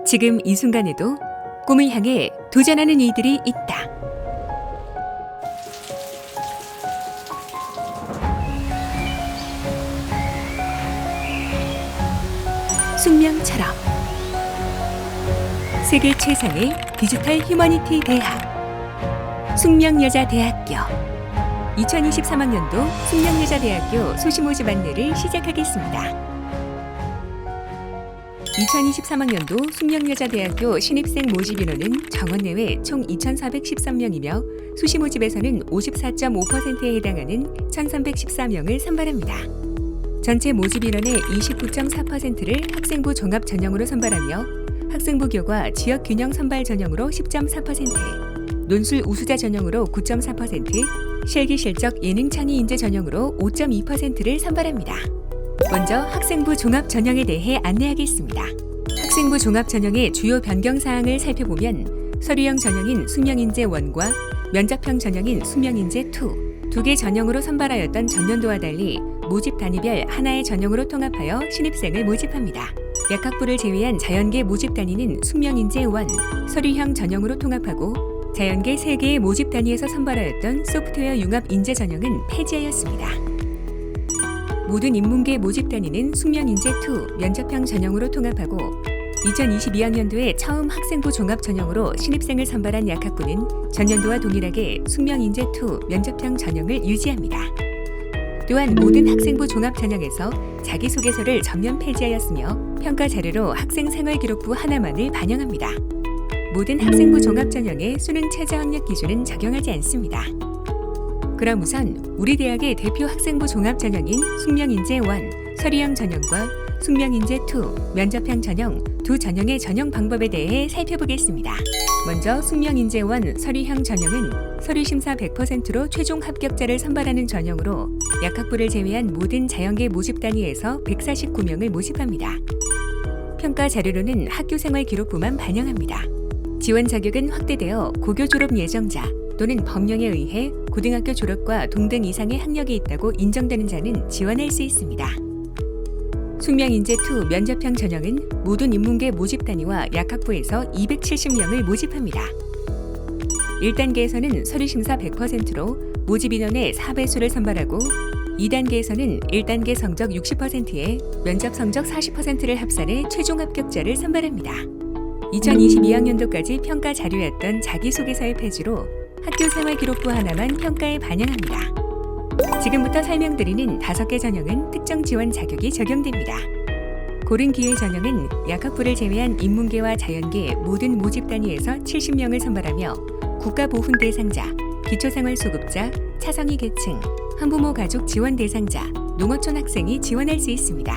지금 이 순간에도 꿈을 향해 도전하는 이들이 있다. 숙명처럼 세계 최상의 디지털 휴머니티 대학 숙명여자대학교 2023학년도 숙명여자대학교 수시 모집 안내를 시작하겠습니다. 2023학년도 숙명여자대학교 신입생 모집 인원은 정원 내외 총 2,413명이며 수시 모집에서는 54.5%에 해당하는 1,314명을 선발합니다. 전체 모집 인원의 29.4%를 학생부 종합 전형으로 선발하며 학생부 교과 지역 균형 선발 전형으로 10.4%, 논술 우수자 전형으로 9.4%, 실기 실적 예능 창의 인재 전형으로 5.2%를 선발합니다. 먼저 학생부 종합 전형에 대해 안내하겠습니다. 학생부 종합 전형의 주요 변경 사항을 살펴보면 서류형 전형인 숙명인재 1과 면접형 전형인 숙명인재 2, 두 개 전형으로 선발하였던 전년도와 달리 모집 단위별 하나의 전형으로 통합하여 신입생을 모집합니다. 약학부를 제외한 자연계 모집 단위는 숙명인재 1, 서류형 전형으로 통합하고 자연계 3개의 모집 단위에서 선발하였던 소프트웨어 융합 인재 전형은 폐지하였습니다. 모든 인문계 모집 단위는 숙명인재 2, 면접형 전형으로 통합하고 2022학년도에 처음 학생부 종합 전형으로 신입생을 선발한 약학부는 전년도와 동일하게 숙명인재 2, 면접형 전형을 유지합니다. 또한 모든 학생부 종합 전형에서 자기소개서를 전면 폐지하였으며 평가 자료로 학생 생활기록부 하나만을 반영합니다. 모든 학생부 종합 전형의 수능 최저 학력 기준은 적용하지 않습니다. 그럼 우선 우리 대학의 대표 학생부 종합 전형인 숙명인재 1, 서류형 전형과 숙명인재 2, 면접형 전형 두 전형의 전형 방법에 대해 살펴보겠습니다. 먼저 숙명인재 1 서류형 전형은 서류심사 100%로 최종 합격자를 선발하는 전형으로 약학부를 제외한 모든 자연계 모집 단위에서 149명을 모집합니다. 평가 자료로는 학교생활 기록부만 반영합니다. 지원 자격은 확대되어 고교 졸업 예정자 또는 법령에 의해 고등학교 졸업과 동등 이상의 학력이 있다고 인정되는 자는 지원할 수 있습니다. 숙명인재 2 면접형 전형은 모든 인문계 모집 단위와 약학부에서 270명을 모집합니다. 1단계에서는 서류심사 100%로 모집 인원의 4배수를 선발하고 2단계에서는 1단계 성적 60%에 면접 성적 40%를 합산해 최종 합격자를 선발합니다. 2022학년도까지 평가 자료였던 자기소개서의 폐지로 학교생활기록부 하나만 평가에 반영합니다. 지금부터 설명드리는 5개 전형은 특정 지원 자격이 적용됩니다. 고른기회 전형은 약학부를 제외한 인문계와 자연계 모든 모집 단위에서 70명을 선발하며 국가보훈 대상자, 기초생활수급자, 차성위 계층, 한부모 가족 지원 대상자, 농어촌 학생이 지원할 수 있습니다.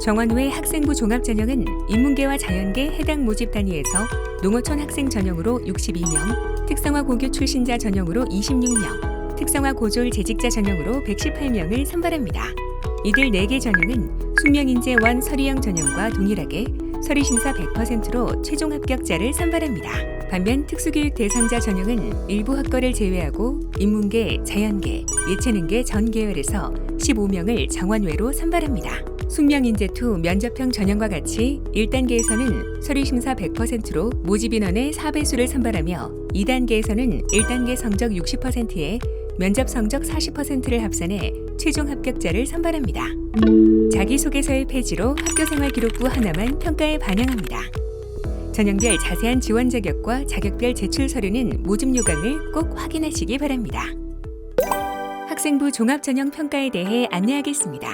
정원외 학생부 종합 전형은 인문계와 자연계 해당 모집 단위에서 농어촌 학생 전형으로 62명, 특성화 고교 출신자 전형으로 26명, 특성화 고졸 재직자 전형으로 118명을 선발합니다. 이들 4개 전형은 숙명인재 1 서류형 전형과 동일하게 서류심사 100%로 최종 합격자를 선발합니다. 반면 특수교육 대상자 전형은 일부 학과를 제외하고 인문계, 자연계, 예체능계 전 계열에서 15명을 정원외로 선발합니다. 숙명인재 2 면접형 전형과 같이 1단계에서는 서류심사 100%로 모집 인원의 4배수를 선발하며 2단계에서는 1단계 성적 60%에 면접 성적 40%를 합산해 최종 합격자를 선발합니다. 자기소개서의 폐지로 학교생활기록부 하나만 평가에 반영합니다. 전형별 자세한 지원 자격과 자격별 제출 서류는 모집 요강을 꼭 확인하시기 바랍니다. 학생부 종합전형 평가에 대해 안내하겠습니다.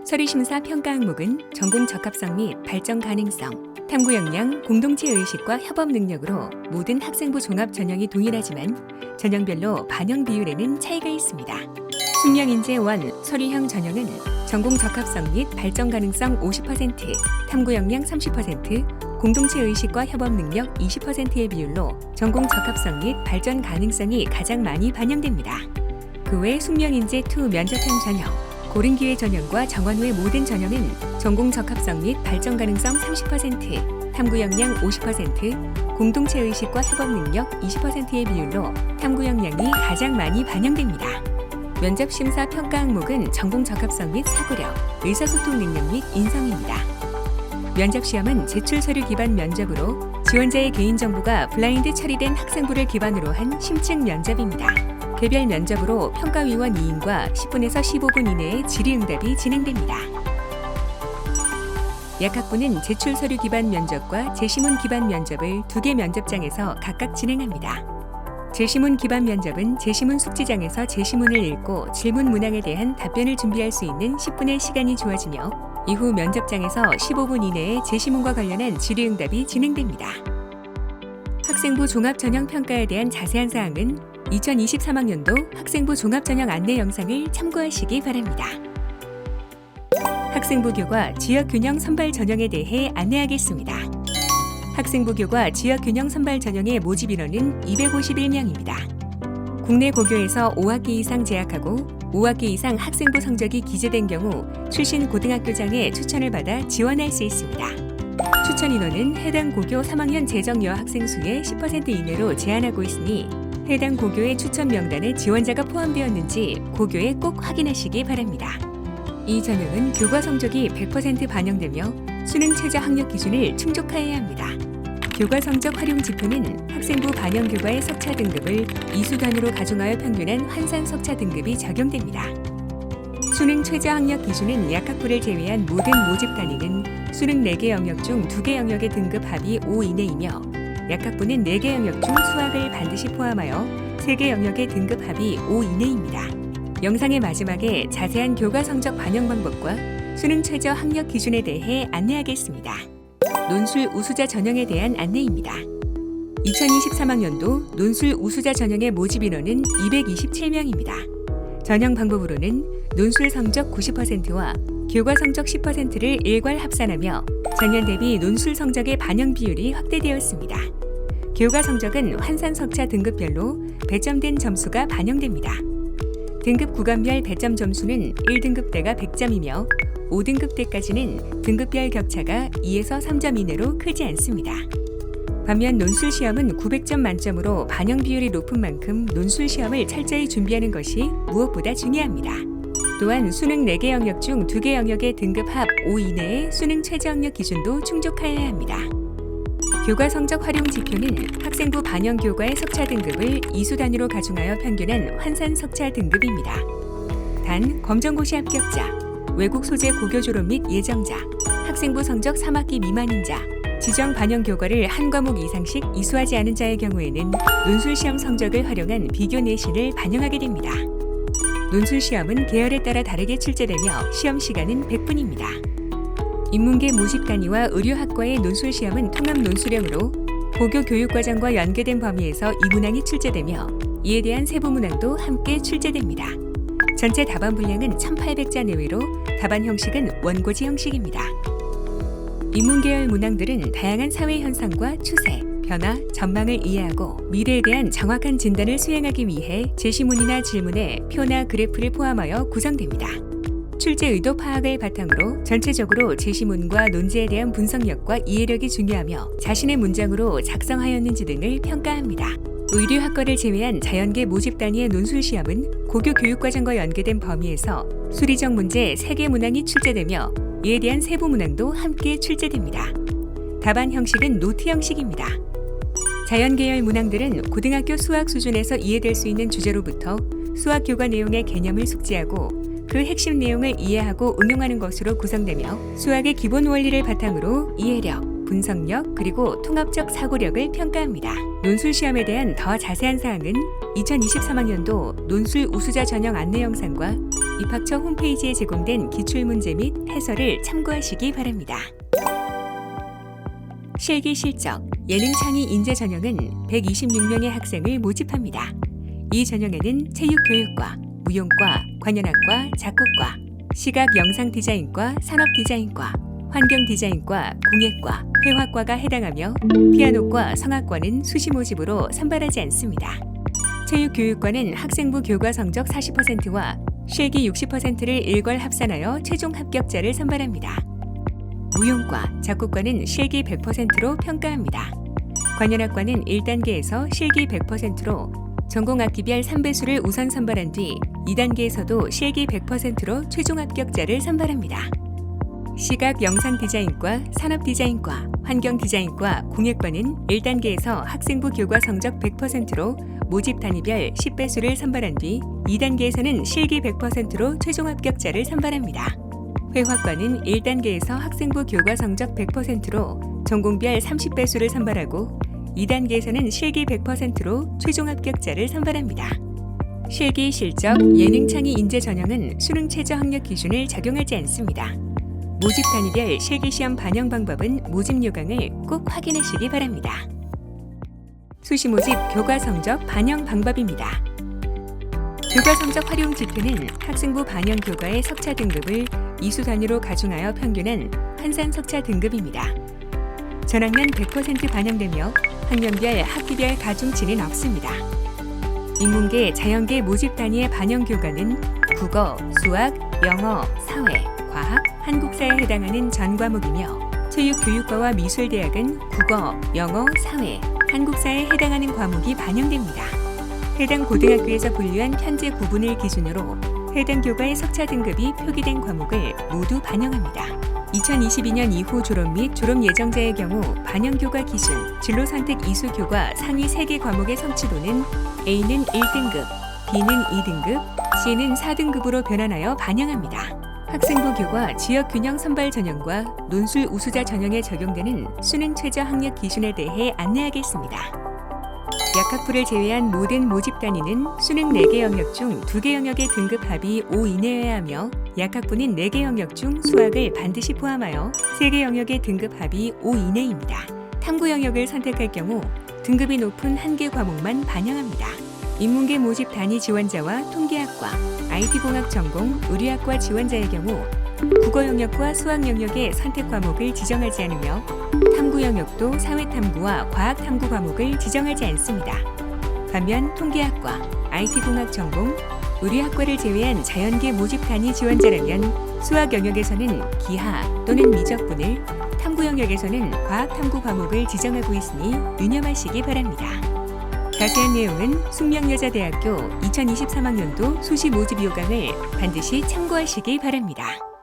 서류심사 평가 항목은 전공 적합성 및 발전 가능성, 탐구 역량, 공동체 의식과 협업 능력으로 모든 학생부 종합 전형이 동일하지만 전형별로 반영 비율에는 차이가 있습니다. 숙명인재 1 서류형 전형은 전공 적합성 및 발전 가능성 50%, 탐구 역량 30%, 공동체 의식과 협업 능력 20%의 비율로 전공 적합성 및 발전 가능성이 가장 많이 반영됩니다. 그 외 숙명인재 2 면접형 전형, 고른기회 전형과 정원외 모든 전형은 전공 적합성 및 발전 가능성 30%, 탐구 역량 50%, 공동체 의식과 협업 능력 20%의 비율로 탐구 역량이 가장 많이 반영됩니다. 면접 심사 평가 항목은 전공 적합성 및 사고력, 의사소통 능력 및 인성입니다. 면접 시험은 제출 서류 기반 면접으로 지원자의 개인정보가 블라인드 처리된 학생부를 기반으로 한 심층 면접입니다. 개별 면접으로 평가위원 2인과 10분에서 15분 이내에 질의응답이 진행됩니다. 약학부는 제출 서류 기반 면접과 제시문 기반 면접을 2개 면접장에서 각각 진행합니다. 제시문 기반 면접은 제시문 숙지장에서 제시문을 읽고 질문 문항에 대한 답변을 준비할 수 있는 10분의 시간이 주어지며 이후 면접장에서 15분 이내에 제시문과 관련한 질의응답이 진행됩니다. 학생부 종합전형평가에 대한 자세한 사항은 2023학년도 학생부 종합전형 안내 영상을 참고하시기 바랍니다. 학생부 교과 지역균형 선발 전형에 대해 안내하겠습니다. 학생부 교과 지역균형 선발 전형의 모집 인원은 251명입니다. 국내 고교에서 5학기 이상 재학하고 5학기 이상 학생부 성적이 기재된 경우 출신 고등학교장의 추천을 받아 지원할 수 있습니다. 추천 인원은 해당 고교 3학년 재정 여학생 수의 10% 이내로 제한하고 있으니 해당 고교의 추천 명단에 지원자가 포함되었는지 고교에 꼭 확인하시기 바랍니다. 이 전형은 교과 성적이 100% 반영되며 수능 최저 학력 기준을 충족하여야 합니다. 교과 성적 활용 지표는 학생부 반영 교과의 석차 등급을 이수단으로 가중하여 평균한 환산 석차 등급이 적용됩니다. 수능 최저 학력 기준은 약학부를 제외한 모든 모집 단위는 수능 4개 영역 중 2개 영역의 등급 합이 5 이내이며 약학부는 4개 영역 중 수학을 반드시 포함하여 3개 영역의 등급 합이 5 이내입니다. 영상의 마지막에 자세한 교과 성적 반영 방법과 수능 최저 학력 기준에 대해 안내하겠습니다. 논술 우수자 전형에 대한 안내입니다. 2023학년도 논술 우수자 전형의 모집 인원은 227명입니다. 전형 방법으로는 논술 성적 90%와 교과 성적 10%를 일괄 합산하며 작년 대비 논술 성적의 반영 비율이 확대되었습니다. 교과 성적은 환산 석차 등급별로 배점된 점수가 반영됩니다. 등급 구간별 배점 점수는 1등급 때가 100점이며 5등급 때까지는 등급별 격차가 2에서 3점 이내로 크지 않습니다. 반면 논술 시험은 900점 만점으로 반영 비율이 높은 만큼 논술 시험을 철저히 준비하는 것이 무엇보다 중요합니다. 또한 수능 4개 영역 중 2개 영역의 등급 합 5 이내의 수능 최저 학력 기준도 충족하여야 합니다. 교과 성적 활용 지표는 학생부 반영 교과의 석차 등급을 이수 단위로 가중하여 평균한 환산 석차 등급입니다. 단, 검정고시 합격자, 외국 소재 고교 졸업 및 예정자, 학생부 성적 3학기 미만인 자, 지정 반영 교과를 한 과목 이상씩 이수하지 않은 자의 경우에는 논술 시험 성적을 활용한 비교 내신을 반영하게 됩니다. 논술 시험은 계열에 따라 다르게 출제되며 시험 시간은 100분입니다. 인문계 모집 단위와 의료학과의 논술 시험은 통합 논술형으로 고교 교육과정과 연계된 범위에서 이 문항이 출제되며 이에 대한 세부 문항도 함께 출제됩니다. 전체 답안 분량은 1800자 내외로 답안 형식은 원고지 형식입니다. 인문계열 문항들은 다양한 사회 현상과 추세, 변화, 전망을 이해하고 미래에 대한 정확한 진단을 수행하기 위해 제시문이나 질문에 표나 그래프를 포함하여 구성됩니다. 출제 의도 파악을 바탕으로 전체적으로 제시문과 논지에 대한 분석력과 이해력이 중요하며 자신의 문장으로 작성하였는지 등을 평가합니다. 의료학과를 제외한 자연계 모집 단위의 논술 시험은 고교 교육과정과 연계된 범위에서 수리적 문제 3개 문항이 출제되며 이에 대한 세부 문항도 함께 출제됩니다. 답안 형식은 노트 형식입니다. 자연계열 문항들은 고등학교 수학 수준에서 이해될 수 있는 주제로부터 수학 교과 내용의 개념을 숙지하고 그 핵심 내용을 이해하고 응용하는 것으로 구성되며 수학의 기본 원리를 바탕으로 이해력, 분석력, 그리고 통합적 사고력을 평가합니다. 논술 시험에 대한 더 자세한 사항은 2023학년도 논술 우수자 전형 안내 영상과 입학처 홈페이지에 제공된 기출문제 및 해설을 참고하시기 바랍니다. 실기 실적, 예능 창의 인재 전형은 126명의 학생을 모집합니다. 이 전형에는 체육교육과, 무용과, 관현악과, 작곡과, 시각 영상 디자인과, 산업 디자인과, 환경 디자인과, 공예과, 회화과가 해당하며 피아노과, 성악과는 수시 모집으로 선발하지 않습니다. 체육교육과는 학생부 교과 성적 40%와 실기 60%를 일괄 합산하여 최종 합격자를 선발합니다. 무용과, 작곡과는 실기 100%로 평가합니다. 관현악과는 1단계에서 실기 100%로 전공 학기별 3배수를 우선 선발한 뒤 2단계에서도 실기 100%로 최종 합격자를 선발합니다. 시각 영상 디자인과 산업 디자인과 환경 디자인과 공예과는 1단계에서 학생부 교과 성적 100%로 모집 단위별 10배수를 선발한 뒤 2단계에서는 실기 100%로 최종 합격자를 선발합니다. 회화과는 1단계에서 학생부 교과 성적 100%로 전공별 30배수를 선발하고 2단계에서는 실기 100%로 최종 합격자를 선발합니다. 실기, 실적, 예능, 창의, 인재 전형은 수능 최저 학력 기준을 적용하지 않습니다. 모집 단위별 실기시험 반영 방법은 모집 요강을 꼭 확인하시기 바랍니다. 수시 모집 교과 성적 반영 방법입니다. 교과 성적 활용 지표는 학생부 반영 교과의 석차 등급을 이수 단위로 가중하여 평균한 환산 석차 등급입니다. 전학년 100% 반영되며 학년별 학기별 가중치는 없습니다. 인문계, 자연계 모집 단위의 반영 교과는 국어, 수학, 영어, 사회, 과학, 한국사에 해당하는 전 과목이며 체육교육과와 미술대학은 국어, 영어, 사회, 한국사에 해당하는 과목이 반영됩니다. 해당 고등학교에서 분류한 편제 구분을 기준으로 해당 교과의 석차 등급이 표기된 과목을 모두 반영합니다. 2022년 이후 졸업 및 졸업 예정자의 경우 반영 교과 기준, 진로 선택 이수 교과 상위 3개 과목의 성취도는 A는 1등급, B는 2등급, C는 4등급으로 변환하여 반영합니다. 학생부 교과 지역 균형 선발 전형과 논술 우수자 전형에 적용되는 수능 최저 학력 기준에 대해 안내하겠습니다. 약학부를 제외한 모든 모집 단위는 수능 4개 영역 중 2개 영역의 등급 합이 5 이내여야 하며 약학부는 4개 영역 중 수학을 반드시 포함하여 3개 영역의 등급 합이 5 이내입니다. 탐구 영역을 선택할 경우 등급이 높은 1개 과목만 반영합니다. 인문계 모집 단위 지원자와 통계학과, IT공학 전공, 의료학과 지원자의 경우 국어 영역과 수학 영역의 선택 과목을 지정하지 않으며 탐구 영역도 사회탐구와 과학탐구 과목을 지정하지 않습니다. 반면 통계학과, IT공학 전공, 의료학과를 제외한 자연계 모집 단위 지원자라면 수학 영역에서는 기하 또는 미적분을, 탐구 영역에서는 과학탐구 과목을 지정하고 있으니 유념하시기 바랍니다. 자세한 내용은 숙명여자대학교 2023학년도 수시 모집 요강을 반드시 참고하시기 바랍니다.